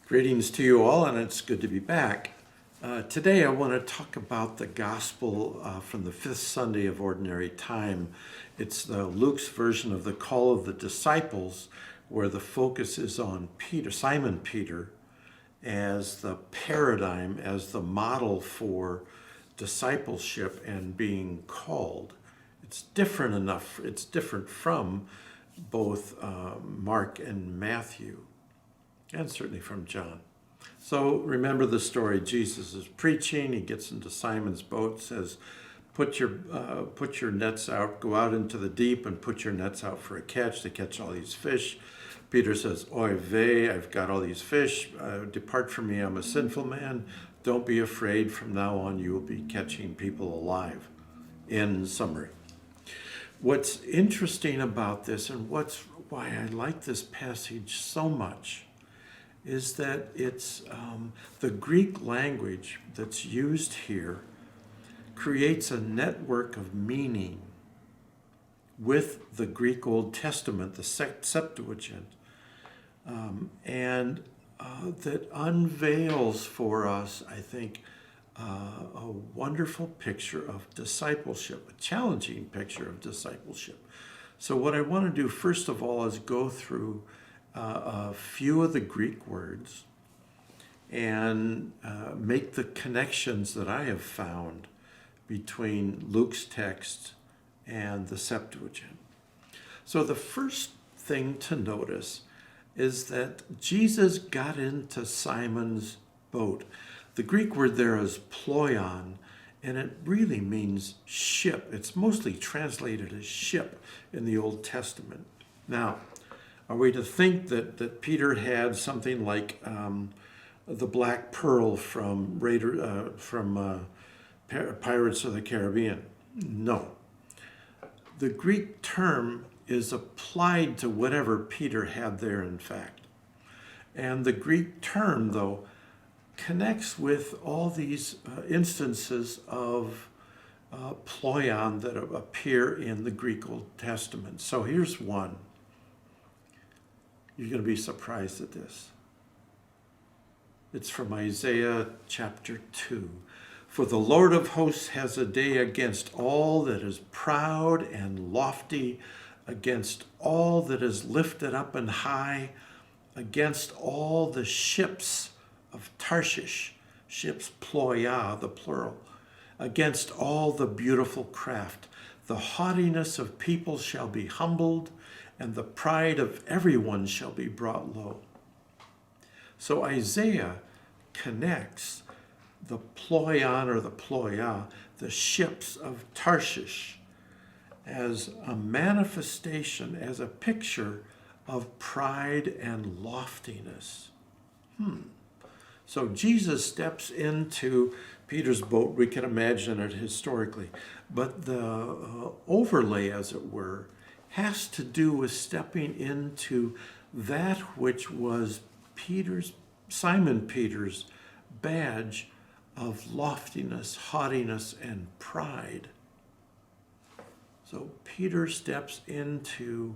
Greetings to you all, and it's good to be back. Today I want to talk about the gospel from the fifth Sunday of Ordinary Time. It's Luke's version of the call of the disciples, where the focus is on Simon Peter, as the paradigm, as the model for discipleship and being called. It's different from both Mark and Matthew, and certainly from John. So remember the story. Jesus is preaching. He gets into Simon's boat, says, put your nets out, go out into the deep and put your nets out for a catch to catch all these fish. Peter says, oy vey, I've got all these fish. Depart from me, I'm a sinful man. Don't be afraid. From now on, you will be catching people alive. In summary. What's interesting about this, and why I like this passage so much, is that it's the Greek language that's used here creates a network of meaning with the Greek Old Testament, the Septuagint, and that unveils for us, I think, a wonderful picture of discipleship, a challenging picture of discipleship. So what I want to do first of all is go through a few of the Greek words and make the connections that I have found between Luke's text and the Septuagint. So the first thing to notice is that Jesus got into Simon's boat. The Greek word there is ploion, and it really means ship. It's mostly translated as ship in the Old Testament. Now, are we to think that Peter had something like the Black Pearl from Pirates of the Caribbean? No. The Greek term is applied to whatever Peter had there, in fact. And the Greek term, though, connects with all these instances of ploion that appear in the Greek Old Testament. So here's one. You're going to be surprised at this. It's from Isaiah chapter 2. For the Lord of hosts has a day against all that is proud and lofty, against all that is lifted up and high, against all the ships of Tarshish, ships ploia, the plural, against all the beautiful craft. The haughtiness of people shall be humbled, and the pride of everyone shall be brought low. So Isaiah connects the ploion or the ploia, the ships of Tarshish, as a manifestation, as a picture of pride and loftiness. So Jesus steps into Peter's boat. We can imagine it historically, but the overlay, as it were, has to do with stepping into that which was Simon Peter's badge of loftiness, haughtiness, and pride. So Jesus steps into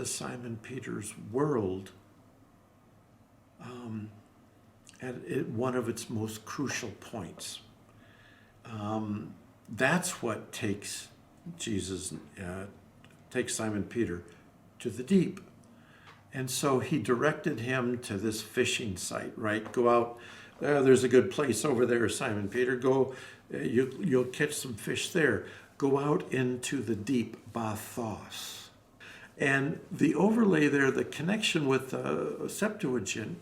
Simon Peter's world at one of its most crucial points. That's what takes Simon Peter to the deep. And so he directed him to this fishing site, right? Go out, there's a good place over there, Simon Peter. Go, you'll catch some fish there. Go out into the deep, bathos. And the overlay there, the connection with the Septuagint,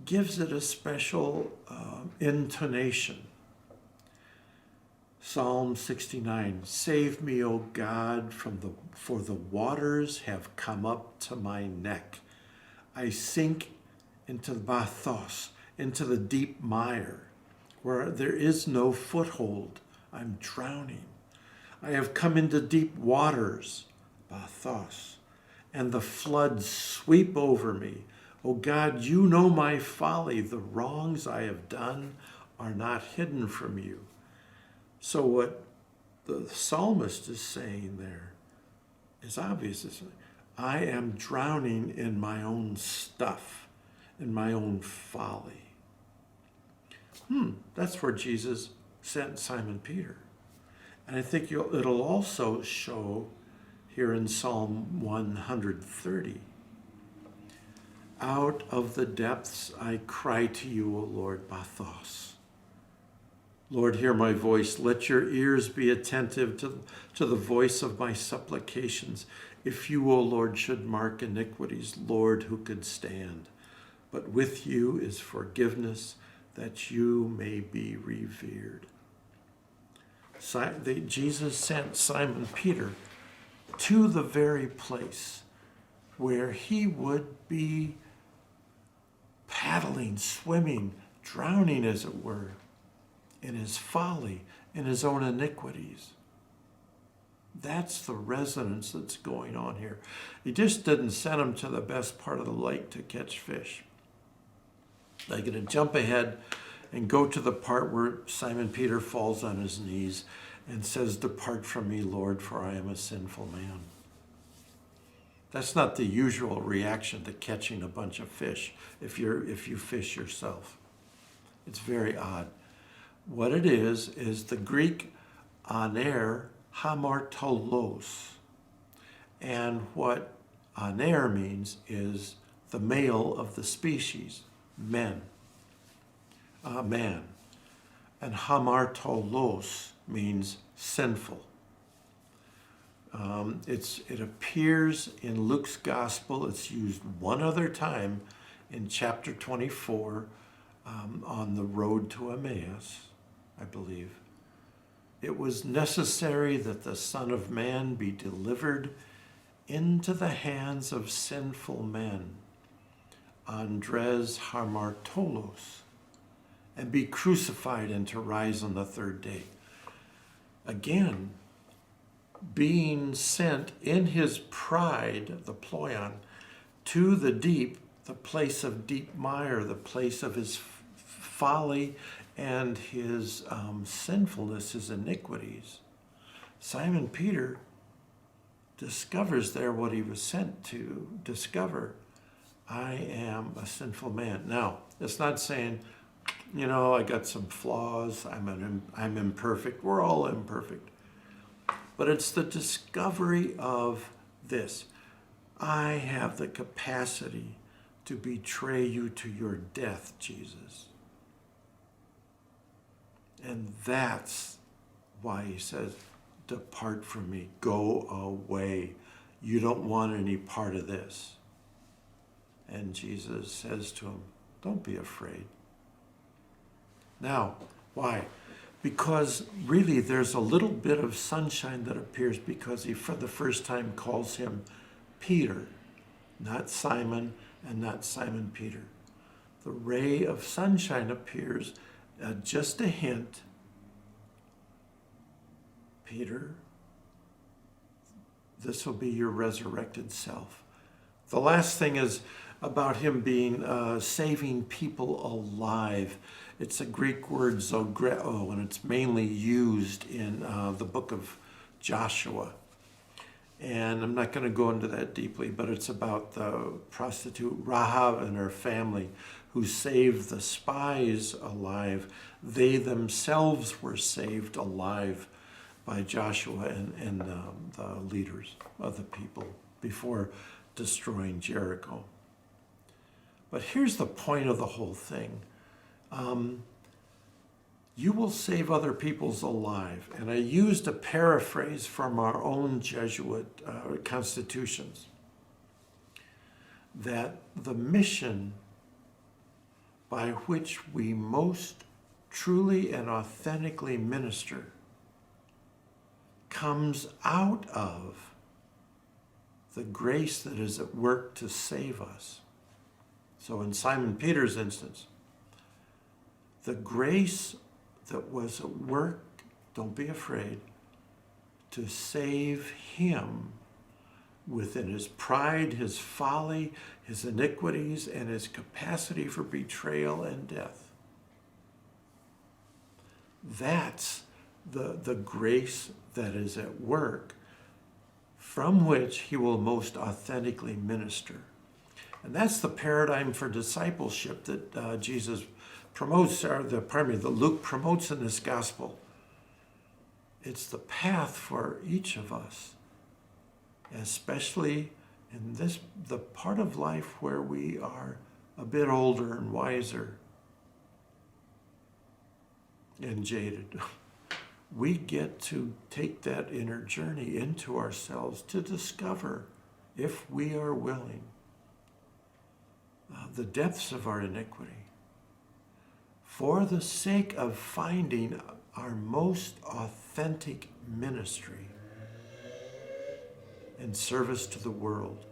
gives it a special intonation. Psalm 69, save me, O God, for the waters have come up to my neck. I sink into the bathos, into the deep mire, where there is no foothold. I'm drowning. I have come into deep waters, bathos, and the floods sweep over me. O God, you know my folly. The wrongs I have done are not hidden from you. So what the psalmist is saying there is obvious. I am drowning in my own stuff, in my own folly. That's where Jesus sent Simon Peter. And I think it'll also show here in Psalm 130. Out of the depths I cry to you, O Lord, Bathos. Lord, hear my voice. Let your ears be attentive to the voice of my supplications. If you, O Lord, should mark iniquities, Lord, who could stand? But with you is forgiveness, that you may be revered. Jesus sent Simon Peter to the very place where he would be paddling, swimming, drowning, as it were, in his folly, in his own iniquities. That's the resonance that's going on here. He just didn't send him to the best part of the lake to catch fish. They're going to jump ahead and go to the part where Simon Peter falls on his knees and says, "Depart from me, Lord, for I am a sinful man." That's not the usual reaction to catching a bunch of fish if you fish yourself. It's very odd. What it is the Greek aner hamartolos. And what aner means is the male of the species, man. And hamartolos means sinful. It appears in Luke's gospel. It's used one other time in chapter 24 on the road to Emmaus, I believe. It was necessary that the Son of Man be delivered into the hands of sinful men, andres hamartolos, and be crucified and to rise on the third day. Again, being sent in his pride, the ploion, to the deep, the place of deep mire, the place of his folly and his sinfulness, his iniquities. Simon Peter discovers there what he was sent to discover. I am a sinful man. Now, it's not saying, I got some flaws, I'm imperfect. We're all imperfect. But it's the discovery of this. I have the capacity to betray you to your death, Jesus. And that's why he says, depart from me, go away. You don't want any part of this. And Jesus says to him, don't be afraid. Now, why? Because really there's a little bit of sunshine that appears because he for the first time calls him Peter, not Simon and not Simon Peter. The ray of sunshine appears, just a hint. Peter, this will be your resurrected self. The last thing is about him being saving people alive. It's a Greek word, zogreo, and it's mainly used in the book of Joshua. And I'm not going to go into that deeply, but it's about the prostitute Rahab and her family who saved the spies alive. They themselves were saved alive by Joshua and the leaders of the people before destroying Jericho. But here's the point of the whole thing. You will save other people's alive. And I used a paraphrase from our own Jesuit constitutions that the mission by which we most truly and authentically minister comes out of the grace that is at work to save us. So in Simon Peter's instance, the grace that was at work, don't be afraid, to save him within his pride, his folly, his iniquities, and his capacity for betrayal and death. That's the grace that is at work from which he will most authentically minister. And that's the paradigm for discipleship that Jesus promotes, or that Luke promotes in this gospel. It's the path for each of us, especially in the part of life where we are a bit older and wiser and jaded. We get to take that inner journey into ourselves to discover, if we are willing, the depths of our iniquity, for the sake of finding our most authentic ministry and service to the world.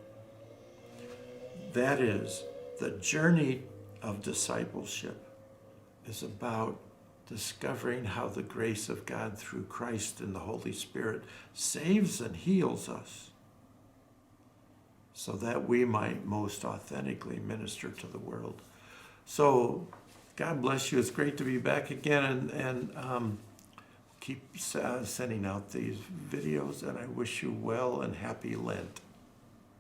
That is, the journey of discipleship is about discovering how the grace of God through Christ and the Holy Spirit saves and heals us so that we might most authentically minister to the world. So God bless you. It's great to be back again, and keep sending out these videos, and I wish you well and happy Lent.